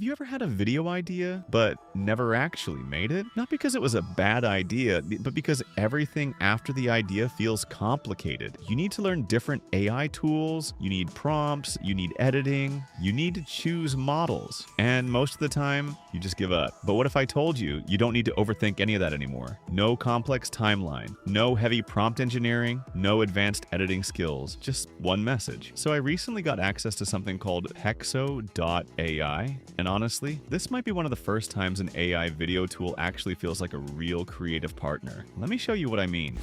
Have you ever had a video idea, but never actually made it? Not because it was a bad idea, but because everything after the idea feels complicated. You need to learn different AI tools, you need prompts, you need editing, you need to choose models. And most of the time, you just give up. But what if I told you you don't need to overthink any of that anymore? No complex timeline, no heavy prompt engineering, no advanced editing skills, just one message. So I recently got access to something called Pexo AI. And honestly, this might be one of the first times an AI video tool actually feels like a real creative partner. Let me show you what I mean.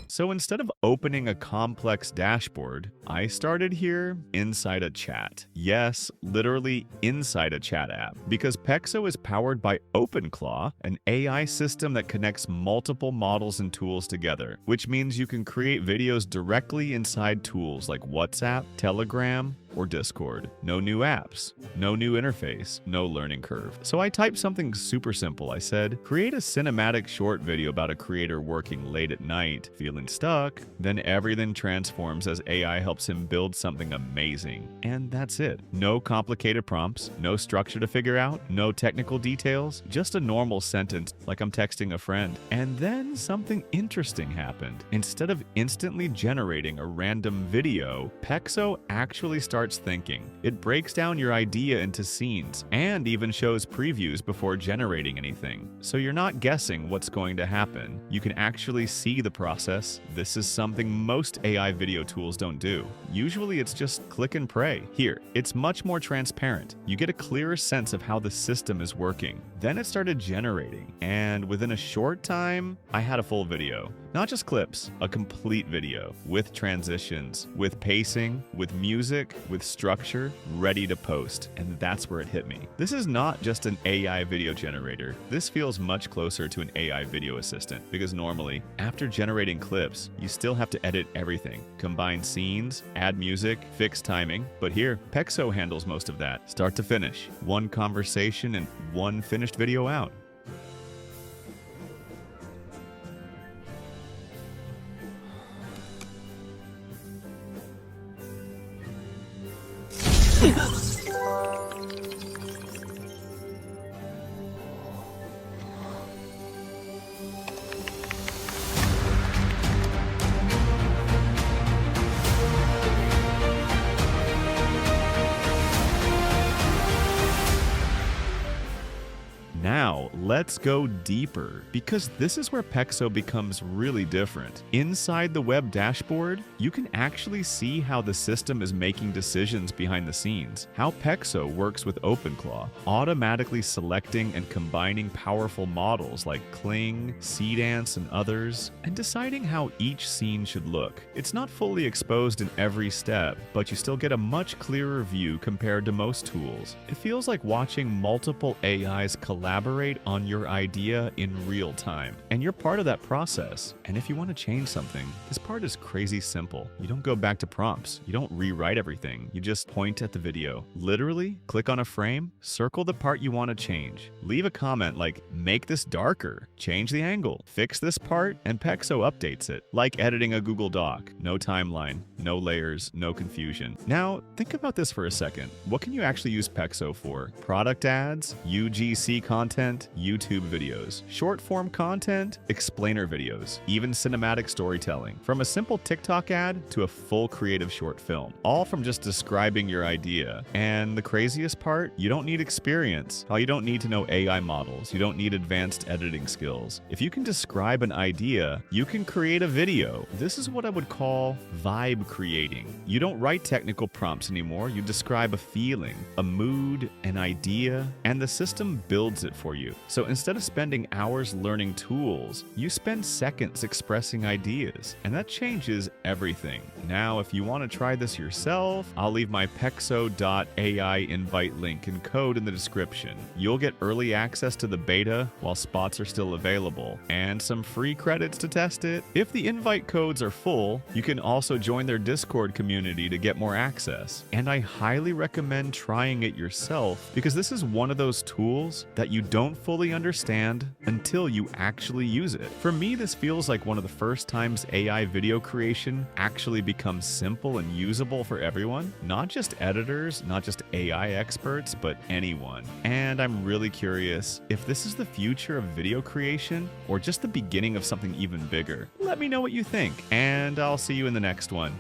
So instead of opening a complex dashboard, I started here inside a chat. Yes, literally inside a chat app. Because Pexo is powered by OpenClaw, an AI system that connects multiple models and tools together, which means you can create videos directly inside tools like WhatsApp, Telegram, or Discord. No new apps, no new interface, no learning curve. So I typed something super simple. I said, create a cinematic short video about a creator working late at night, feeling stuck. Then everything transforms as AI helps him build something amazing. And that's it. No complicated prompts, no structure to figure out, no technical details, just a normal sentence like I'm texting a friend. And then something interesting happened. Instead of instantly generating a random video, Pexo actually starts thinking. It breaks down your idea into scenes and even shows previews before generating anything. So you're not guessing what's going to happen. You can actually see the process. This is something most AI video tools don't do. Usually it's just click and pray. Here, it's much more transparent. You get a clearer sense of how the system is working. Then it started generating, and within a short time, I had a full video. Not just clips, a complete video with transitions, with pacing, with music, with structure, ready to post. And that's where it hit me. This is not just an AI video generator. This feels much closer to an AI video assistant because normally, after generating clips, you still have to edit everything, combine scenes, add music, fix timing. But here, Pexo handles most of that, start to finish. One conversation and one finished video out. Now, let's go deeper, because this is where Pexo becomes really different. Inside the web dashboard, you can actually see how the system is making decisions behind the scenes, how Pexo works with OpenClaw, automatically selecting and combining powerful models like Kling, Seedance, and others, and deciding how each scene should look. It's not fully exposed in every step, but you still get a much clearer view compared to most tools. It feels like watching multiple AIs collaborate on your idea in real time. And you're part of that process. And if you want to change something, this part is crazy simple. You don't go back to prompts. You don't rewrite everything. You just point at the video. Literally, click on a frame, circle the part you want to change. Leave a comment like, make this darker, change the angle, fix this part, and Pexo updates it. Like editing a Google Doc. No timeline, no layers, no confusion. Now, think about this for a second. What can you actually use Pexo for? Product ads, UGC content, YouTube videos, short form content, explainer videos, even cinematic storytelling. From a simple TikTok ad to a full creative short film, all from just describing your idea. And the craziest part, you don't need experience. You don't need to know AI models. You don't need advanced editing skills. If you can describe an idea, you can create a video. This is what I would call vibe creating. You don't write technical prompts anymore. You describe a feeling, a mood, an idea, and the system builds it for you. So instead of spending hours learning tools, you spend seconds expressing ideas, and that changes everything. Now, if you want to try this yourself, I'll leave my pexo.ai invite link and code in the description. You'll get early access to the beta while spots are still available, and some free credits to test it. If the invite codes are full, you can also join their Discord community to get more access. And I highly recommend trying it yourself, because this is one of those tools that you don't fully understand until you actually use it. For me, this feels like one of the first times AI video creation actually becomes simple and usable for everyone. Not just editors, not just AI experts, but anyone. And I'm really curious if this is the future of video creation or just the beginning of something even bigger. Let me know what you think, and I'll see you in the next one.